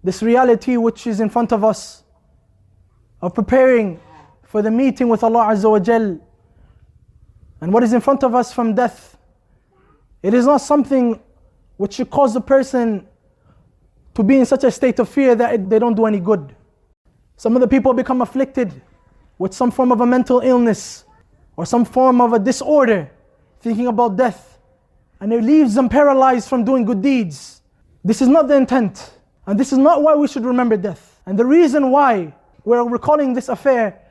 this reality which is in front of us, of preparing for the meeting with Allah Azza wa Jal, and what is in front of us from death, it is not something which should cause the person to be in such a state of fear that they don't do any good. Some of the people become afflicted with some form of a mental illness or some form of a disorder, thinking about death, and it leaves them paralyzed from doing good deeds. This is not the intent, and this is not why we should remember death. And the reason why we're recalling this affair,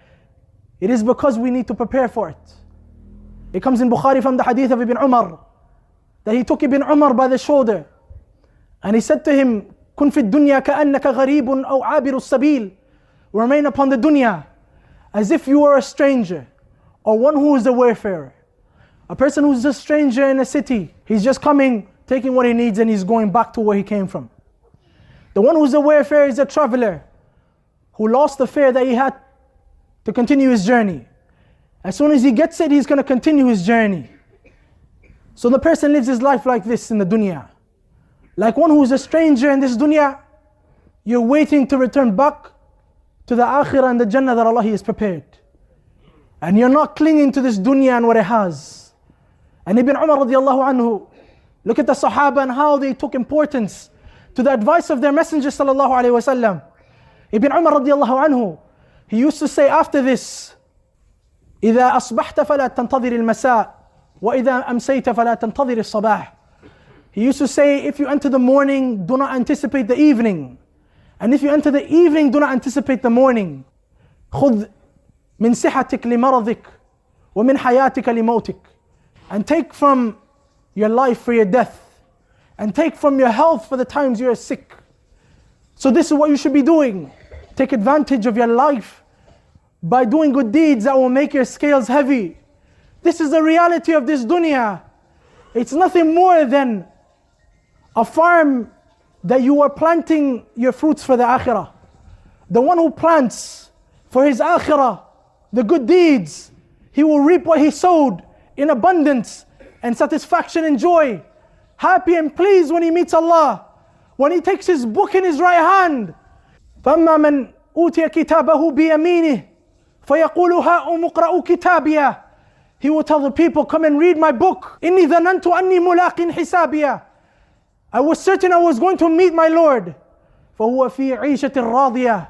it is because we need to prepare for it. It comes in Bukhari from the hadith of Ibn Umar, that he took Ibn Umar by the shoulder and he said to him, "Kun fi dunya ka'annaka gharibun aw abiru sabil." Remain upon the dunya as if you are a stranger or one who is a wayfarer. A person who's a stranger in a city, he's just coming, taking what he needs, and he's going back to where he came from. The one who's a wayfarer is a traveler who lost the fare that he had to continue his journey. As soon as he gets it, he's going to continue his journey. So the person lives his life like this in the dunya. Like one who's a stranger in this dunya, you're waiting to return back to the akhirah and the Jannah that Allah has prepared. And you're not clinging to this dunya and what it has. And Ibn Umar radiallahu anhu, look at the Sahaba and how they took importance to the advice of their Messenger sallallahu alayhi wa sallam. Ibn Umar radiallahu anhu, he used to say after this, إذا أصبحت فلا تنتظر المساء وإذا أمسيت فلا تنتظر الصباح. He used to say, if you enter the morning, do not anticipate the evening. And if you enter the evening, do not anticipate the morning. خذ من صحتك لمرضك ومن حياتك لموتك. And take from your life for your death. And take from your health for the times you are sick. So this is what you should be doing. Take advantage of your life by doing good deeds that will make your scales heavy. This is the reality of this dunya. It's nothing more than a farm that you are planting your fruits for the akhirah. The one who plants for his akhirah the good deeds, he will reap what he sowed in abundance and satisfaction and joy. Happy and pleased when he meets Allah. When he takes his book in his right hand. فَأَمَّا مَنْ أُوتِيَ كِتَابَهُ بِيَمِينِهِ فَيَقُولُ هَاؤُمُ اقْرَءُوا كِتَابِيَهْ. He will tell the people, come and read my book. إِنِّي ظَنَنْتُ أَنِّي مُلَاقٍ حِسَابِيَهْ. I was certain I was going to meet my Lord. فَهُوَ فِي عِيشَةٍ رَاضِيَةٍ.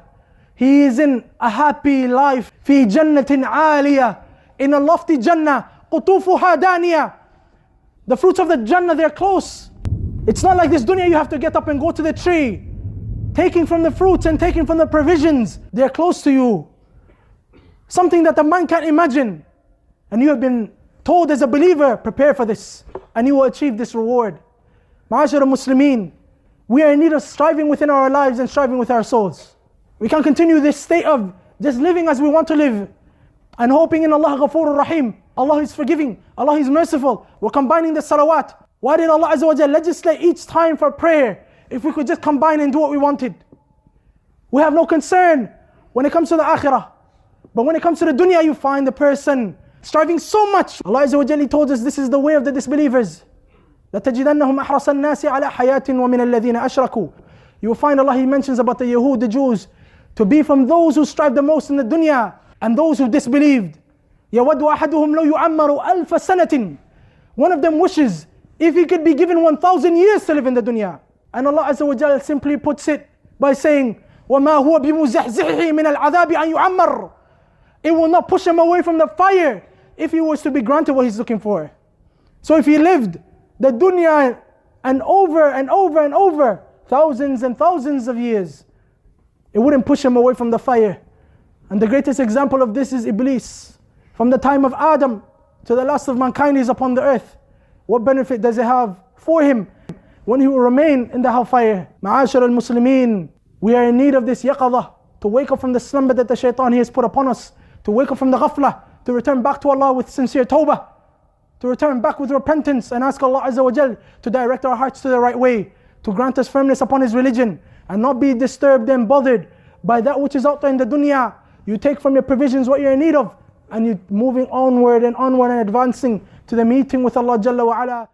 He is in a happy life. فِي جَنَّةٍ عَالِيَةٍ. In a lofty Jannah. قُطُوفُهَا دَانِيَةٍ. The fruits of the Jannah, they're close. It's not like this dunya you have to get up and go to the tree. Taking from the fruits and taking from the provisions, they're close to you. Something that the mind can't imagine. And you have been told as a believer, prepare for this, and you will achieve this reward. Ma'ashara Muslimeen, we are in need of striving within our lives and striving with our souls. We can't continue this state of just living as we want to live and hoping in Allah Ghafurur Rahim. Allah is forgiving, Allah is merciful. We're combining the salawat. Why did Allah Azza wa Jalla legislate each time for prayer if we could just combine and do what we wanted? We have no concern when it comes to the akhirah. But when it comes to the dunya, you find the person striving so much. Allah Azza wa Jalla told us this is the way of the disbelievers. لَتَجِدَنَّهُمْ أَحْرَصَ النَّاسِ عَلَى حَيَاةٍ وَمِنَ الَّذِينَ أَشْرَكُوا. You will find Allah, He mentions about the Yahud, the Jews, to be from those who strive the most in the dunya and those who disbelieved. يَوَدُّ أَحَدُهُمْ لَوْ يُعَمَّرُ أَلْفَ سَنَةٍ. One of them wishes if he could be given 1,000 years to live in the dunya. And Allah Azza wa Jalla simply puts it by saying, وَمَا هُوَ بِمُزَحْزِحِهِ مِنَ الْعَذَابِ أَنْ يُعَمَّرُ. It will not push him away from the fire if he was to be granted what he's looking for. So if he lived the dunya and over and over and over, thousands and thousands of years, it wouldn't push him away from the fire. And the greatest example of this is Iblis. From the time of Adam to the last of mankind is upon the earth. What benefit does it have for him when he will remain in the hellfire? Ma'ashar al-Muslimeen, we are in need of this yaqadah, to wake up from the slumber that the shaitan has put upon us, to wake up from the ghaflah, to return back to Allah with sincere tawbah, to return back with repentance and ask Allah Azza wa Jal to direct our hearts to the right way, to grant us firmness upon His religion and not be disturbed and bothered by that which is out there in the dunya. You take from your provisions what you're in need of and you're moving onward and advancing to the meeting with Allah Jalla wa Ala.